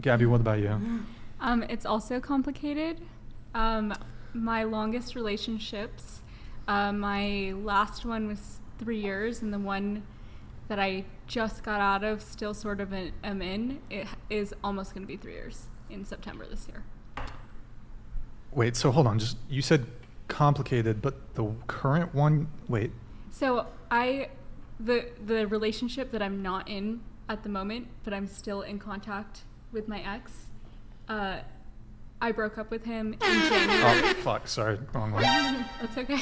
Gabby, what about you? It's also complicated. My longest relationships, my last one was 3 years, and the one that I just got out of, still sort of am in, it is almost going to be 3 years in September this year. Wait, so hold on. You said complicated, but the current one, wait. So the relationship that I'm not in at the moment, but I'm still in contact with my ex, I broke up with him in January. Oh, fuck. Sorry. Wrong one. That's okay.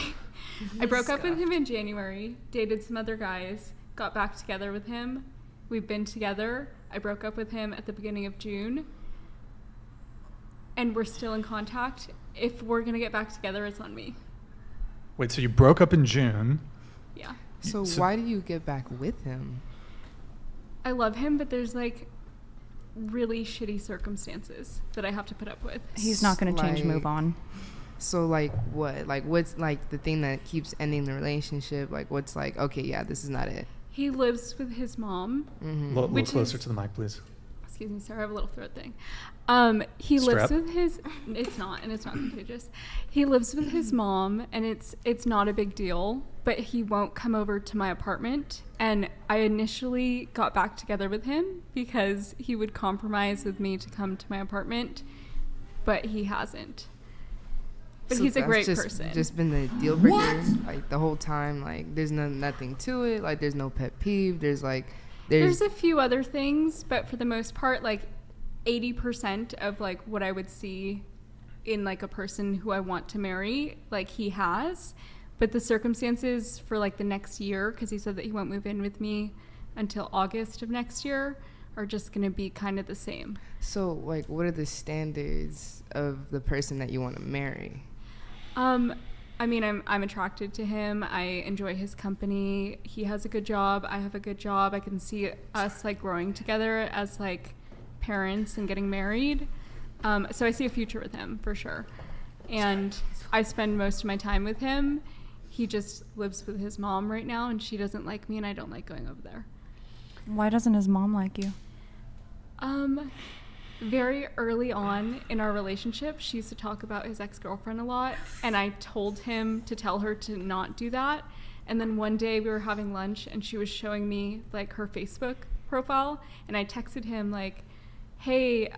I broke up with him in January, dated some other guys, got back together with him. We've been together. I broke up with him at the beginning of June. And we're still in contact. If we're going to get back together, it's on me. Wait, so you broke up in June. Yeah. So why do you get back with him? I love him, but there's like really shitty circumstances that I have to put up with. He's not going to change, move on. So like what? Like what's like the thing that keeps ending the relationship? Like what's like, okay, yeah, this is not it. He lives with his mom. Mm-hmm. A little closer to the mic, please. Excuse me, sorry, I have a little throat thing. He lives with his, it's not contagious. He lives with his mom, and it's not a big deal, but he won't come over to my apartment. And I initially got back together with him because he would compromise with me to come to my apartment, but he hasn't. But so he's a great person. Just been the deal breaker, like the whole time. Like there's nothing to it. Like there's no pet peeve. There's a few other things, but for the most part, like 80% of like what I would see in like a person who I want to marry, like he has. But the circumstances for like the next year, because he said that he won't move in with me until August of next year, are just going to be kind of the same. So like what are the standards of the person that you want to marry? I mean, I'm attracted to him. I enjoy his company. He has a good job. I have a good job. I can see us like growing together as like parents and getting married. So I see a future with him for sure. And I spend most of my time with him. He just lives with his mom right now, and she doesn't like me, and I don't like going over there. Why doesn't his mom like you? Very early on in our relationship, she used to talk about his ex-girlfriend a lot, and I told him to tell her to not do that. And then one day we were having lunch, and she was showing me like her Facebook profile, and I texted him like, "Hey,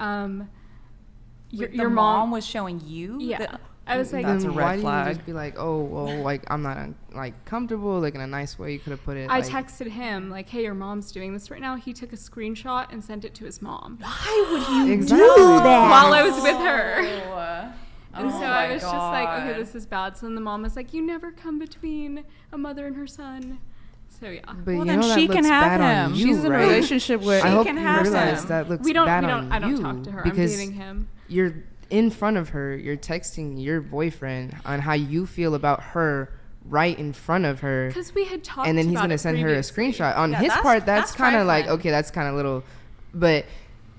your mom was showing you?" Yeah. I was like, that's a red flag. Why didn't you just be like, oh, well, like, I'm not, like, comfortable, like, in a nice way you could have put it? I texted him, like, hey, your mom's doing this right now. He took a screenshot and sent it to his mom. Why would you do that? While I was with her. And so I was God. just like, okay, this is bad. So then the mom was like, you never come between a mother and her son. So, yeah. But well, you then know she that can looks have bad him. on you, She's in a right? relationship with. I She hope can you have realize him. that looks bad on you. I don't talk to her. I'm dating him. You're in front of her, you're texting your boyfriend on how you feel about her right in front of her. Because we had talked about it. And then he's going to send her a screenshot. On his that's, part, that's kind of like, trifling. okay, that's kind of little. But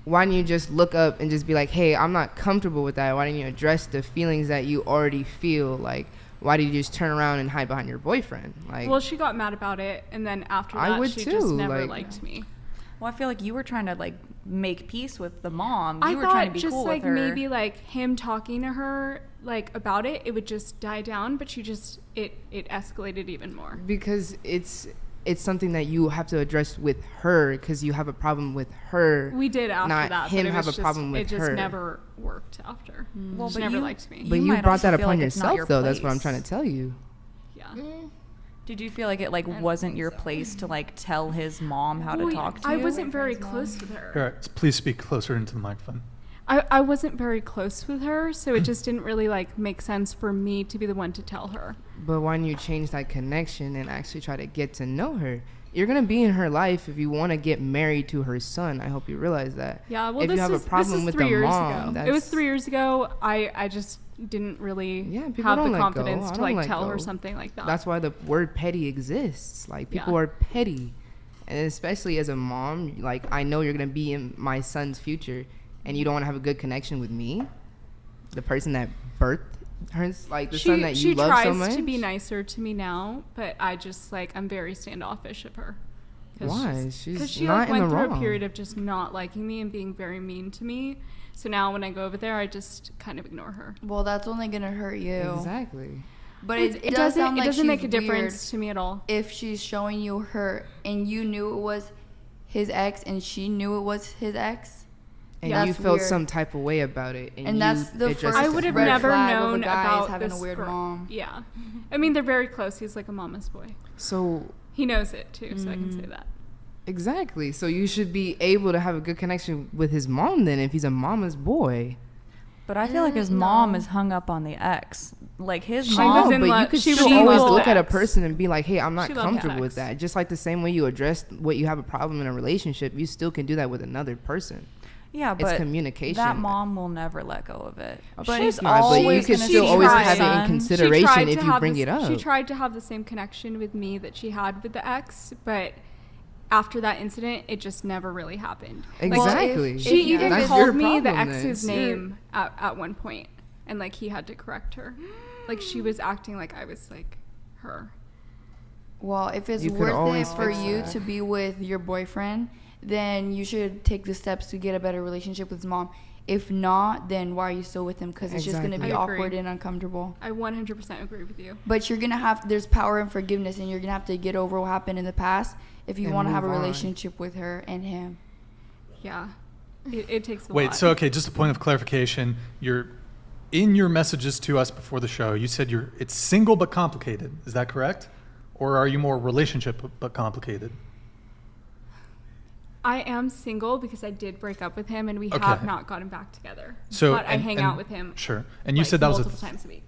why don't you just look up and just be like, hey, I'm not comfortable with that. Why don't you address the feelings that you already feel? Like, why did you just turn around and hide behind your boyfriend? Like, well, she got mad about it. And then after that, I would she too, just never like, liked me. Well, I feel like you were trying to like make peace with the mom. I You were thought trying to be just cool like with her. maybe like him talking to her like about it, it would just die down. But she just it escalated even more. because it's something that you have to address with her because you have a problem with her. We did after not that, him but it have was a problem with it just her. never worked after. Well, She but never you- liked me. But you might brought also that feel upon like it's not yourself, your though. That's what I'm place. trying to tell you. Yeah. Did you feel like it like wasn't your place to like tell his mom how to Well, talk to I you? wasn't very close with her. All right, please speak closer into the microphone. I wasn't very close with her, so it just didn't really like make sense for me to be the one to tell her. But why don't you change that connection and actually try to get to know her? You're going to be in her life if you want to get married to her son. I hope you realize that. Yeah, well, if this you have is a problem this with is 3 the years mom, ago. It was 3 years ago. I just didn't really people have don't the let confidence go. I to don't like let tell her go. something like that. That's why the word petty exists. Like, people Yeah. are petty. And especially as a mom, like, I know you're going to be in my son's future, and you don't want to have a good connection with me, the person that birthed her, like, the son that you love so much. She tries to be nicer to me now, but I just, like, I'm very standoffish of her. Why? She's Because she not like in the went through wrong. a period of just not liking me and being very mean to me. So now when I go over there, I just kind of ignore her. Well, that's only gonna hurt you. Exactly. But It does doesn't. sound It like doesn't she's make a weird difference to me at all. if she's showing you her and you knew it was his ex and she knew it was his ex. And Yeah, you that's felt weird. some type of way about it. And that's the addressed first I it. would have red never flag of a known guy is about having this a weird girl. mom. Yeah, I mean they're very close. He's like a mama's boy. So He knows it too, so I can say that. exactly. So you should be able to have a good connection with his mom then if he's a mama's boy. But I feel like his mom is hung up on the ex. Like his She mom. was in but love- you could she still was in always love with look at a ex. person and be like, hey, I'm not She loved comfortable ex. with that. Just like the same way you address what you have a problem in a relationship, you still can do that with another person. Yeah, It's but communication. that mom will never let go of it. Of But course he's not, but you always can gonna still see always her have it in son. consideration if you bring it up. She tried to have the same connection with me that she had with the ex, but after that incident, it just never really happened. Exactly. if- She Yeah. even That's your called me the problem then. ex's name at one point, and like he had to correct her. Like she was acting like I was like her. Well, if it's You could worth it always for fix you that. to be with your boyfriend, then you should take the steps to get a better relationship with his mom. If not, then why are you still with him? Because it's just going to Exactly. be I agree. awkward and uncomfortable. I 100% agree with you. But you're going to have, there's power in forgiveness, and you're going to have to get over what happened in the past if you And want to have a move on. relationship with her and him. Yeah, it takes a lot. Wait, so okay, just a point of clarification. In your messages to us before the show, you said it's single but complicated. Is that correct? Or are you more relationship but complicated? I am single because I did break up with him, and we Okay. have not gotten back together. So but I hang out with him. Sure. And you like, said that was multiple times a week.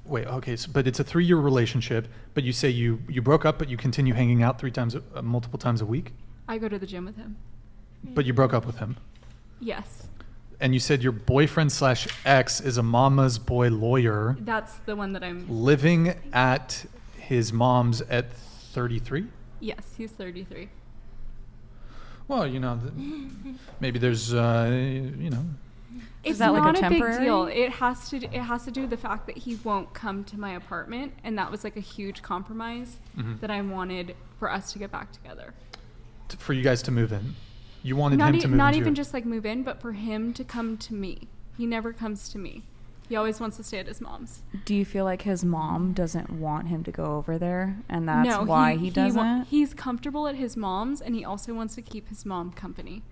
wait, okay, but it's a 3-year relationship, but you say you broke up but you continue hanging out multiple times a week? I go to the gym with him. But you broke up with him. Yes, And you said your boyfriend/ex is a mama's boy lawyer that's the one that I'm. living at his mom's at 33? Yes, he's 33. Well, maybe there's, It's that like a not a big temporary? deal. It has to do with the fact that he won't come to my apartment, and that was like a huge compromise Mhm. that I wanted for us to get back together. for you guys to move in. You wanted Not, him to move not into even your- just like move in, but for him to come to me. He never comes to me. He always wants to stay at his mom's. Do you feel like his mom doesn't want him to go over there, and that's No, why he doesn't? He's comfortable at his mom's, and he also wants to keep his mom company.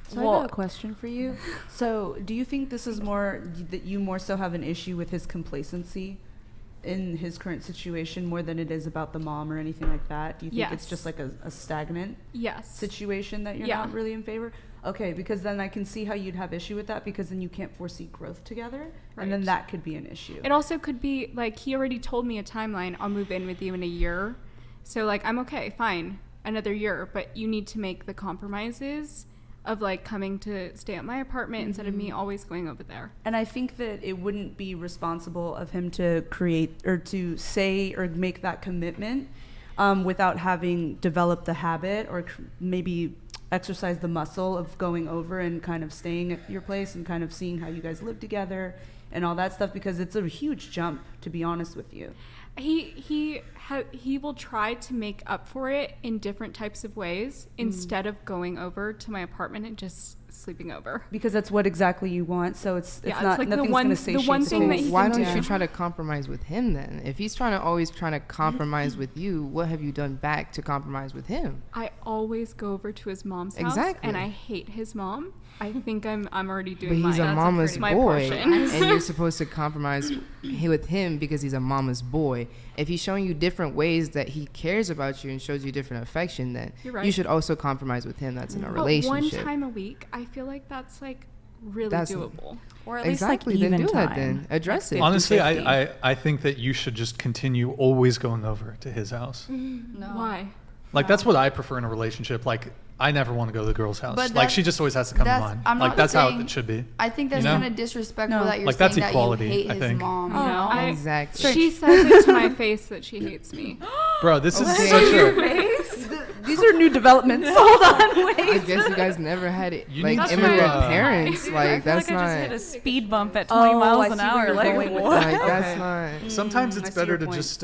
So I have a question for you. So do you think this is more that you more so have an issue with his complacency in his current situation more than it is about the mom or anything like that? Do you think it's Yes. just like a stagnant Yes. situation that you're Yeah. not really in favor? Okay, because then I can see how you'd have issue with that, because then you can't foresee growth together, and then Right. that could be an issue. It also could be like he already told me a timeline. I'll move in with you in a year. So like I'm okay, fine, another year, but you need to make the compromises of like coming to stay at my apartment instead of me always going over there. And I think that it wouldn't be responsible of him to create or to say or make that commitment without having developed the habit or maybe exercise the muscle of going over and kind of staying at your place and kind of seeing how you guys live together and all that stuff, because it's a huge jump, to be honest with you. He will try to make up for it in different types of ways instead of going over to my apartment and just sleeping over. Because that's what exactly you want, so it's Yeah, it's not like the nothing's one- going the to satiate one the thing that taste. he Why can don't do. you try to compromise with him then? If he's always trying to compromise with you, what have you done back to compromise with him? I always go over to his mom's house, Exactly. and I hate his mom. I think I'm already But doing he's my, a mama's my boy, portion. and you're supposed to compromise with him because he's a mama's boy. If he's showing you different ways that he cares about you and shows you different affection, then You're right. you should also compromise with him. That's in a But relationship. one time a week, I feel like that's like really That's- doable. Or at least Exactly, like then even do time. that then. Address it. Honestly, 50-50. I think that you should just continue always going over to his house. No. Why? Like, that's what I prefer in a relationship. Like, I never want to go to the girl's house. But Like, that's- she just always has to come to that's- mine. I'm Like, not that's how saying- it should be. I think that's You know? kind of disrespectful No. that you're Like, that's saying equality, that you hate I his think. mom. Oh, You know? I- Exactly. She says it to my face that she hates me. Bro, this is Okay. such a... These are new developments. Hold on, I wait. guess you guys never had it. You Like need to, immigrant uh, parents, I like feel that's like I just not. hit a speed bump at 20 Oh, miles I an see where hour. you're Like, going with what? Like Okay. that's not. Sometimes I it's see better your to point. just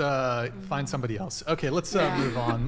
find somebody else. Okay, let's move on.